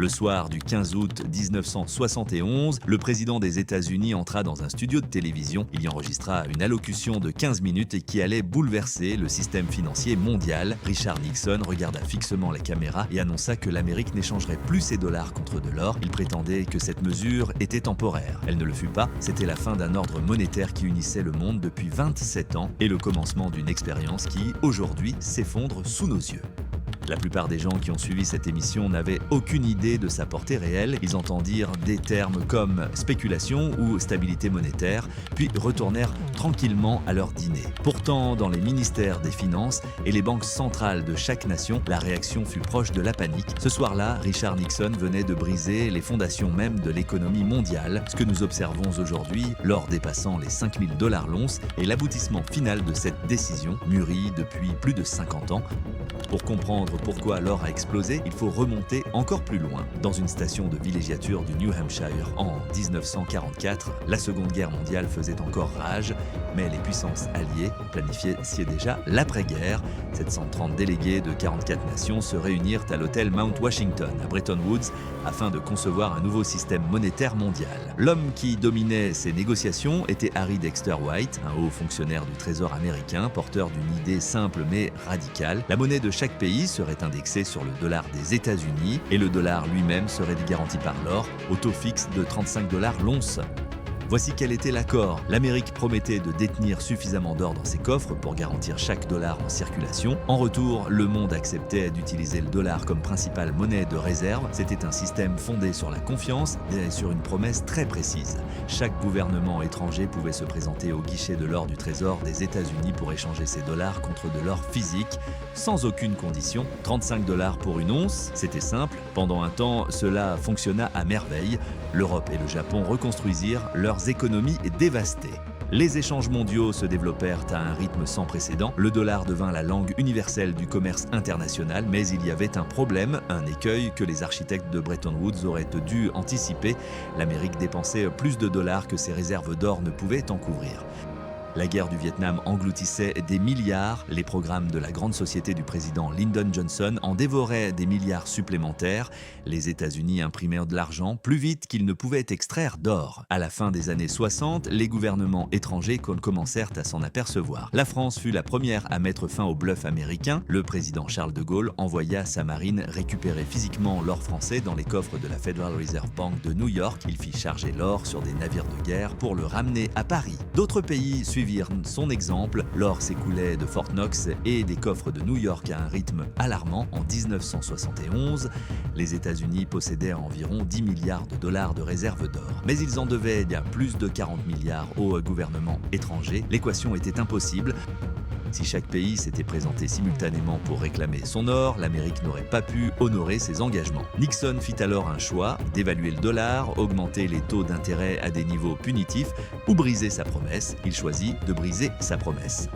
Le soir du 15 août 1971, le président des États-Unis entra dans un studio de télévision. Il y enregistra une allocution de 15 minutes et qui allait bouleverser le système financier mondial. Richard Nixon regarda fixement la caméra et annonça que l'Amérique n'échangerait plus ses dollars contre de l'or. Il prétendait que cette mesure était temporaire. Elle ne le fut pas, c'était la fin d'un ordre monétaire qui unissait le monde depuis 27 ans et le commencement d'une expérience qui, aujourd'hui, s'effondre sous nos yeux. La plupart des gens qui ont suivi cette émission n'avaient aucune idée de sa portée réelle. Ils entendirent des termes comme spéculation ou stabilité monétaire, puis retournèrent tranquillement à leur dîner. Pourtant, dans les ministères des Finances et les banques centrales de chaque nation, la réaction fut proche de la panique. Ce soir-là, Richard Nixon venait de briser les fondations même de l'économie mondiale. Ce que nous observons aujourd'hui, l'or dépassant les 5 000 $ l'once, est l'aboutissement final de cette décision, mûrie depuis plus de 50 ans. Pour comprendre pourquoi l'or a explosé, il faut remonter encore plus loin. Dans une station de villégiature du New Hampshire en 1944, la Seconde Guerre mondiale faisait encore rage, mais les puissances alliées planifiaient déjà l'après-guerre. 730 délégués de 44 nations se réunirent à l'hôtel Mount Washington à Bretton Woods afin de concevoir un nouveau système monétaire mondial. L'homme qui dominait ces négociations était Harry Dexter White, un haut fonctionnaire du Trésor américain, porteur d'une idée simple mais radicale. La monnaie de chaque pays serait indexée sur le dollar des États-Unis et le dollar lui-même serait garanti par l'or au taux fixe de 35 $ l'once. Voici quel était l'accord. L'Amérique promettait de détenir suffisamment d'or dans ses coffres pour garantir chaque dollar en circulation. En retour, le monde acceptait d'utiliser le dollar comme principale monnaie de réserve. C'était un système fondé sur la confiance et sur une promesse très précise. Chaque gouvernement étranger pouvait se présenter au guichet de l'or du Trésor des États-Unis pour échanger ses dollars contre de l'or physique, sans aucune condition. 35 $ pour une once, c'était simple. Pendant un temps, cela fonctionna à merveille. L'Europe et le Japon reconstruisirent leurs économies dévastées. Les échanges mondiaux se développèrent à un rythme sans précédent. Le dollar devint la langue universelle du commerce international, mais il y avait un problème, un écueil que les architectes de Bretton Woods auraient dû anticiper. L'Amérique dépensait plus de dollars que ses réserves d'or ne pouvaient en couvrir. La guerre du Vietnam engloutissait des milliards. Les programmes de la grande société du président Lyndon Johnson en dévoraient des milliards supplémentaires. Les États-Unis imprimaient de l'argent plus vite qu'ils ne pouvaient extraire d'or. À la fin des années 60, les gouvernements étrangers commencèrent à s'en apercevoir. La France fut la première à mettre fin au bluff américain. Le président Charles de Gaulle envoya sa marine récupérer physiquement l'or français dans les coffres de la Federal Reserve Bank de New York. Il fit charger l'or sur des navires de guerre pour le ramener à Paris. D'autres pays suivirent son exemple. L'or s'écoulait de Fort Knox et des coffres de New York à un rythme alarmant. En 1971, les États-Unis possédaient environ 10 milliards de dollars de réserves d'or. Mais ils en devaient bien plus de 40 milliards aux gouvernements étrangers. L'équation était impossible. Si chaque pays s'était présenté simultanément pour réclamer son or, l'Amérique n'aurait pas pu honorer ses engagements. Nixon fit alors un choix, d'évaluer le dollar, augmenter les taux d'intérêt à des niveaux punitifs ou briser sa promesse. Il choisit de briser sa promesse.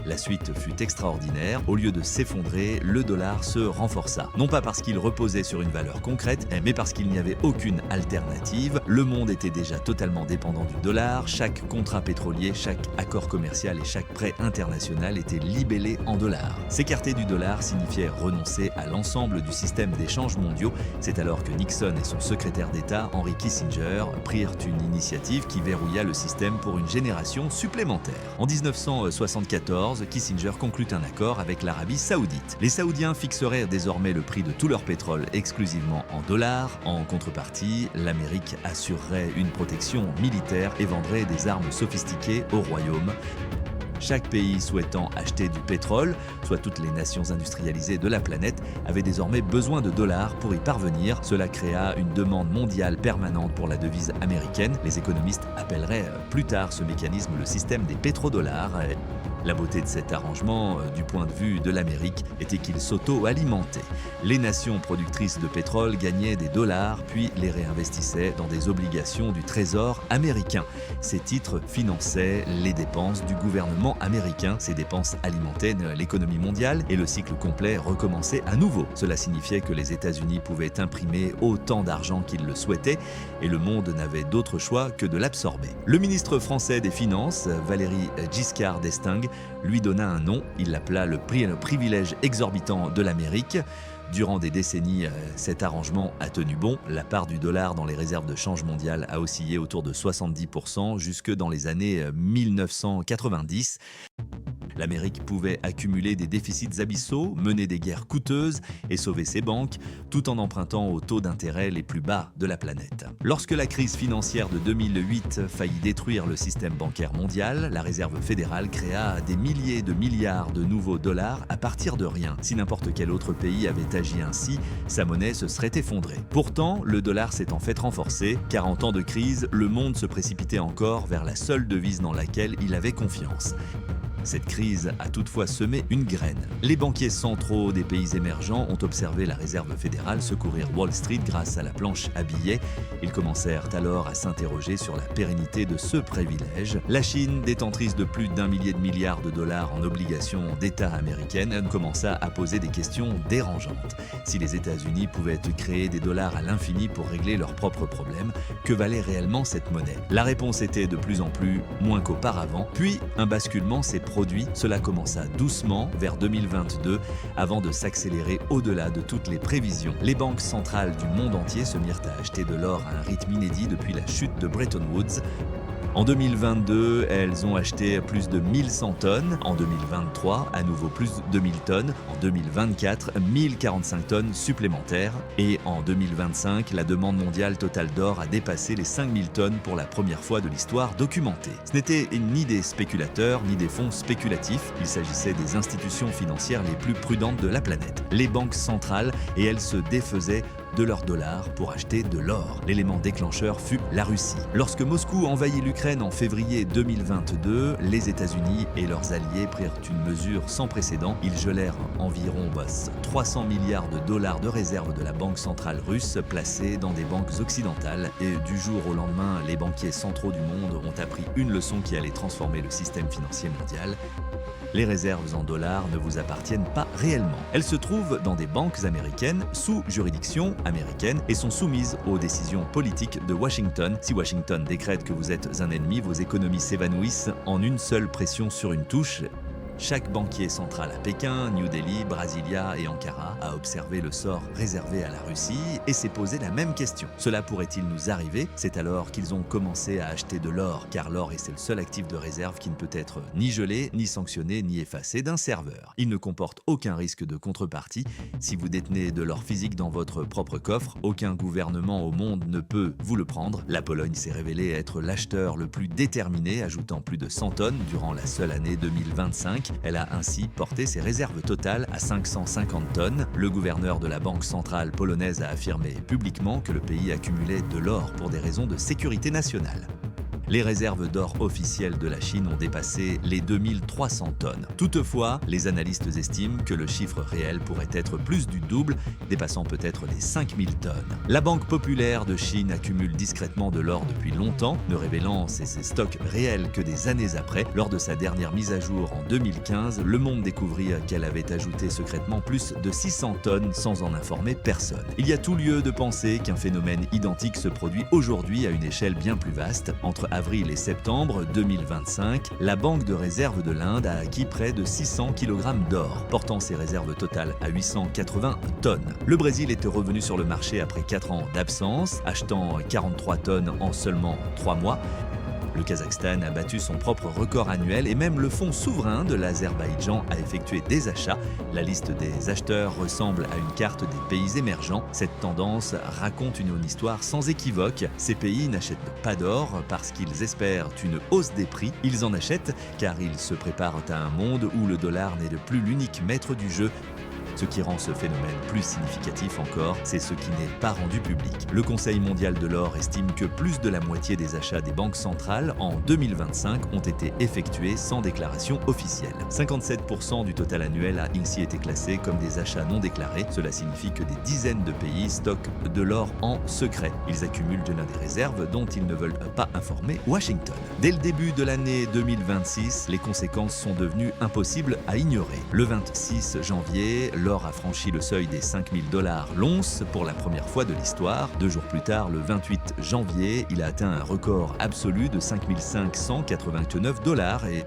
La suite fut extraordinaire. Au lieu de s'effondrer, le dollar se renforça. Non pas parce qu'il reposait sur une valeur concrète, mais parce qu'il n'y avait aucune alternative. Le monde était déjà totalement dépendant du dollar. Chaque contrat pétrolier, chaque accord commercial et chaque prêt international était libellé en dollars. S'écarter du dollar signifiait renoncer à l'ensemble du système d'échanges mondiaux. C'est alors que Nixon et son secrétaire d'État, Henry Kissinger, prirent une initiative qui verrouilla le système pour une génération supplémentaire. En 1974, Kissinger conclut un accord avec l'Arabie Saoudite. Les Saoudiens fixeraient désormais le prix de tout leur pétrole exclusivement en dollars. En contrepartie, l'Amérique assurerait une protection militaire et vendrait des armes sophistiquées au royaume. Chaque pays souhaitant acheter du pétrole, soit toutes les nations industrialisées de la planète, avaient désormais besoin de dollars pour y parvenir. Cela créa une demande mondiale permanente pour la devise américaine. Les économistes appelleraient plus tard ce mécanisme le système des pétrodollars. La beauté de cet arrangement, du point de vue de l'Amérique, était qu'il s'auto-alimentait. Les nations productrices de pétrole gagnaient des dollars, puis les réinvestissaient dans des obligations du Trésor américain. Ces titres finançaient les dépenses du gouvernement américain. Ces dépenses alimentaient l'économie mondiale et le cycle complet recommençait à nouveau. Cela signifiait que les États-Unis pouvaient imprimer autant d'argent qu'ils le souhaitaient et le monde n'avait d'autre choix que de l'absorber. Le ministre français des Finances, Valéry Giscard d'Estaing, lui donna un nom. Il l'appela le privilège exorbitant de l'Amérique. Durant des décennies, cet arrangement a tenu bon. La part du dollar dans les réserves de change mondiales a oscillé autour de 70% jusque dans les années 1990. L'Amérique pouvait accumuler des déficits abyssaux, mener des guerres coûteuses et sauver ses banques, tout en empruntant aux taux d'intérêt les plus bas de la planète. Lorsque la crise financière de 2008 faillit détruire le système bancaire mondial, la Réserve fédérale créa des milliers de milliards de nouveaux dollars à partir de rien. Si n'importe quel autre pays avait agi ainsi, sa monnaie se serait effondrée. Pourtant, le dollar s'est en fait renforcé, car en temps de crise, le monde se précipitait encore vers la seule devise dans laquelle il avait confiance. Cette crise a toutefois semé une graine. Les banquiers centraux des pays émergents ont observé la Réserve fédérale secourir Wall Street grâce à la planche à billets. Ils commencèrent alors à s'interroger sur la pérennité de ce privilège. La Chine, détentrice de plus d'1 millier de milliards de dollars en obligations d'État américaines, commença à poser des questions dérangeantes. Si les États-Unis pouvaient créer des dollars à l'infini pour régler leurs propres problèmes, que valait réellement cette monnaie? La réponse était de plus en plus moins qu'auparavant, puis un basculement s'est produit. Cela commença doucement vers 2022 avant de s'accélérer au-delà de toutes les prévisions. Les banques centrales du monde entier se mirent à acheter de l'or à un rythme inédit depuis la chute de Bretton Woods. En 2022, elles ont acheté plus de 1100 tonnes. En 2023, à nouveau plus de 1000 tonnes. En 2024, 1045 tonnes supplémentaires. Et en 2025, la demande mondiale totale d'or a dépassé les 5000 tonnes pour la première fois de l'histoire documentée. Ce n'était ni des spéculateurs, ni des fonds spéculatifs. Il s'agissait des institutions financières les plus prudentes de la planète, les banques centrales, et elles se défaisaient de leurs dollars pour acheter de l'or. L'élément déclencheur fut la Russie. Lorsque Moscou envahit l'Ukraine en février 2022, les États-Unis et leurs alliés prirent une mesure sans précédent. Ils gelèrent environ 300 milliards de dollars de réserves de la banque centrale russe placées dans des banques occidentales. Et du jour au lendemain, les banquiers centraux du monde ont appris une leçon qui allait transformer le système financier mondial. Les réserves en dollars ne vous appartiennent pas réellement. Elles se trouvent dans des banques américaines sous juridiction américaine et sont soumises aux décisions politiques de Washington. Si Washington décrète que vous êtes un ennemi, vos économies s'évanouissent en une seule pression sur une touche. Chaque banquier central à Pékin, New Delhi, Brasilia et Ankara a observé le sort réservé à la Russie et s'est posé la même question. Cela pourrait-il nous arriver? C'est alors qu'ils ont commencé à acheter de l'or, car l'or est le seul actif de réserve qui ne peut être ni gelé, ni sanctionné, ni effacé d'un serveur. Il ne comporte aucun risque de contrepartie. Si vous détenez de l'or physique dans votre propre coffre, aucun gouvernement au monde ne peut vous le prendre. La Pologne s'est révélée être l'acheteur le plus déterminé, ajoutant plus de 100 tonnes durant la seule année 2025. Elle a ainsi porté ses réserves totales à 550 tonnes. Le gouverneur de la banque centrale polonaise a affirmé publiquement que le pays accumulait de l'or pour des raisons de sécurité nationale. Les réserves d'or officielles de la Chine ont dépassé les 2300 tonnes. Toutefois, les analystes estiment que le chiffre réel pourrait être plus du double, dépassant peut-être les 5000 tonnes. La Banque populaire de Chine accumule discrètement de l'or depuis longtemps, ne révélant ses stocks réels que des années après. Lors de sa dernière mise à jour en 2015, Le Monde découvrit qu'elle avait ajouté secrètement plus de 600 tonnes sans en informer personne. Il y a tout lieu de penser qu'un phénomène identique se produit aujourd'hui à une échelle bien plus vaste. Entre avril et septembre 2025, la Banque de réserve de l'Inde a acquis près de 600 kg d'or, portant ses réserves totales à 880 tonnes. Le Brésil était revenu sur le marché après 4 ans d'absence, achetant 43 tonnes en seulement 3 mois. Le Kazakhstan a battu son propre record annuel et même le fonds souverain de l'Azerbaïdjan a effectué des achats. La liste des acheteurs ressemble à une carte des pays émergents. Cette tendance raconte une histoire sans équivoque. Ces pays n'achètent pas d'or parce qu'ils espèrent une hausse des prix. Ils en achètent car ils se préparent à un monde où le dollar n'est plus l'unique maître du jeu. Ce qui rend ce phénomène plus significatif encore, c'est ce qui n'est pas rendu public. Le Conseil mondial de l'or estime que plus de la moitié des achats des banques centrales en 2025 ont été effectués sans déclaration officielle. 57% du total annuel a ainsi été classé comme des achats non déclarés. Cela signifie que des dizaines de pays stockent de l'or en secret. Ils accumulent de des réserves dont ils ne veulent pas informer Washington. Dès le début de l'année 2026, les conséquences sont devenues impossibles à ignorer. Le 26 janvier, l'or a franchi le seuil des 5000 $ l'once pour la première fois de l'histoire. 2 jours plus tard, le 28 janvier, il a atteint un record absolu de 5589 $ et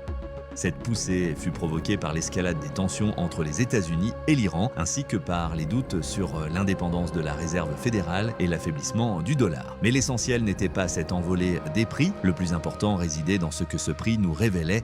Cette poussée fut provoquée par l'escalade des tensions entre les États-Unis et l'Iran, ainsi que par les doutes sur l'indépendance de la réserve fédérale et l'affaiblissement du dollar. Mais l'essentiel n'était pas cette envolée des prix, le plus important résidait dans ce que ce prix nous révélait.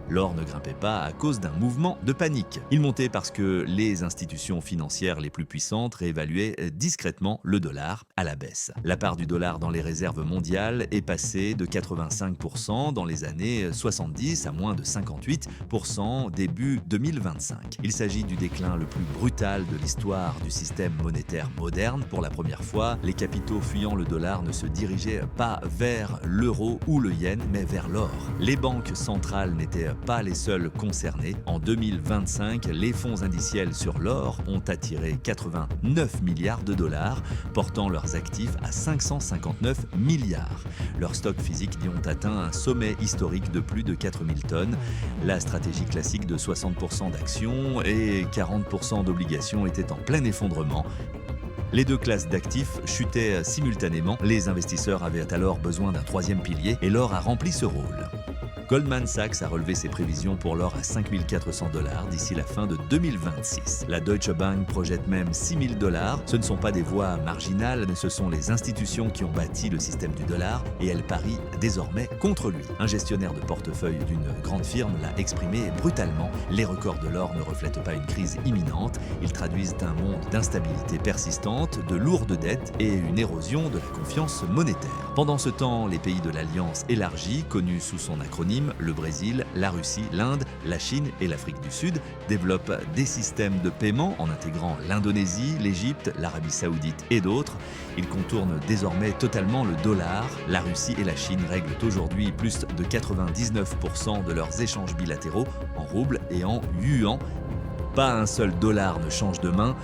L'or ne grimpait pas à cause d'un mouvement de panique. Il montait parce que les institutions financières les plus puissantes réévaluaient discrètement le dollar à la baisse. La part du dollar dans les réserves mondiales est passée de 85% dans les années 70 à moins de 58% début 2025. Il s'agit du déclin le plus brutal de l'histoire du système monétaire moderne. Pour la première fois, les capitaux fuyant le dollar ne se dirigeaient pas vers l'euro ou le yen, mais vers l'or. Les banques centrales n'étaient pas les seuls concernés. En 2025, les fonds indiciels sur l'or ont attiré 89 milliards de dollars, portant leurs actifs à 559 milliards. Leurs stocks physiques y ont atteint un sommet historique de plus de 4000 tonnes. La stratégie classique de 60% d'actions et 40% d'obligations était en plein effondrement. Les deux classes d'actifs chutaient simultanément. Les investisseurs avaient alors besoin d'un troisième pilier et l'or a rempli ce rôle. Goldman Sachs a relevé ses prévisions pour l'or à 5 400 $ d'ici la fin de 2026. La Deutsche Bank projette même 6 000 $. Ce ne sont pas des voix marginales, mais ce sont les institutions qui ont bâti le système du dollar et elles parient désormais contre lui. Un gestionnaire de portefeuille d'une grande firme l'a exprimé brutalement. Les records de l'or ne reflètent pas une crise imminente, ils traduisent un monde d'instabilité persistante, de lourdes dettes et une érosion de la confiance monétaire. Pendant ce temps, les pays de l'Alliance élargie, connus sous son acronyme, le Brésil, la Russie, l'Inde, la Chine et l'Afrique du Sud développent des systèmes de paiement en intégrant l'Indonésie, l'Égypte, l'Arabie Saoudite et d'autres. Ils contournent désormais totalement le dollar. La Russie et la Chine règlent aujourd'hui plus de 99% de leurs échanges bilatéraux en roubles et en yuan. Pas un seul dollar ne change de main.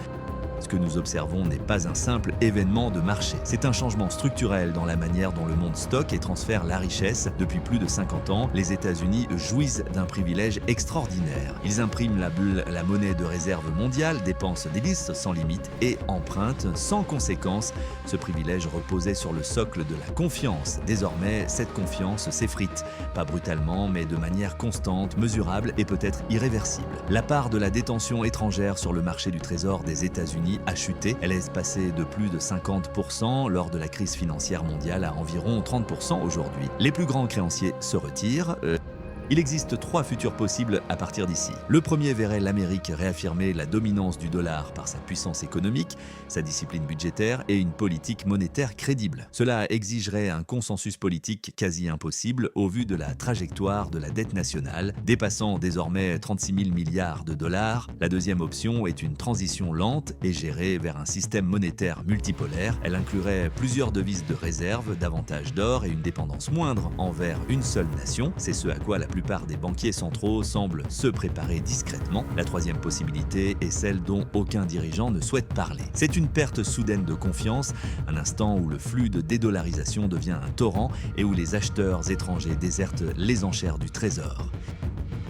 Ce que nous observons n'est pas un simple événement de marché. C'est un changement structurel dans la manière dont le monde stocke et transfère la richesse. Depuis plus de 50 ans, les États-Unis jouissent d'un privilège extraordinaire. Ils impriment la monnaie de réserve mondiale, dépensent des listes sans limite et empruntent sans conséquence. Ce privilège reposait sur le socle de la confiance. Désormais, cette confiance s'effrite. Pas brutalement, mais de manière constante, mesurable et peut-être irréversible. La part de la détention étrangère sur le marché du trésor des États-Unis a chuté. Elle est passée de plus de 50% lors de la crise financière mondiale à environ 30% aujourd'hui. Les plus grands créanciers se retirent. Il existe 3 futurs possibles à partir d'ici. Le premier verrait l'Amérique réaffirmer la dominance du dollar par sa puissance économique, sa discipline budgétaire et une politique monétaire crédible. Cela exigerait un consensus politique quasi impossible au vu de la trajectoire de la dette nationale, dépassant désormais 36 000 milliards de dollars. La deuxième option est une transition lente et gérée vers un système monétaire multipolaire. Elle inclurait plusieurs devises de réserve, davantage d'or et une dépendance moindre envers une seule nation. C'est ce à quoi la plupart des banquiers centraux semblent se préparer discrètement. La troisième possibilité est celle dont aucun dirigeant ne souhaite parler. C'est une perte soudaine de confiance, un instant où le flux de dédollarisation devient un torrent et où les acheteurs étrangers désertent les enchères du trésor.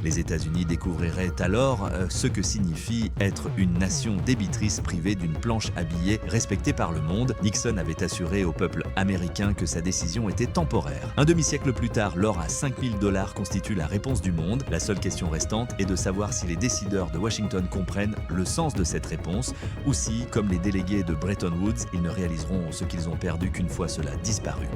Les États-Unis découvriraient alors ce que signifie être une nation débitrice privée d'une planche à billets respectée par le monde. Nixon avait assuré au peuple américain que sa décision était temporaire. Un demi-siècle plus tard, l'or à 5 000 $ constitue la réponse du monde. La seule question restante est de savoir si les décideurs de Washington comprennent le sens de cette réponse ou si, comme les délégués de Bretton Woods, ils ne réaliseront ce qu'ils ont perdu qu'une fois cela disparu.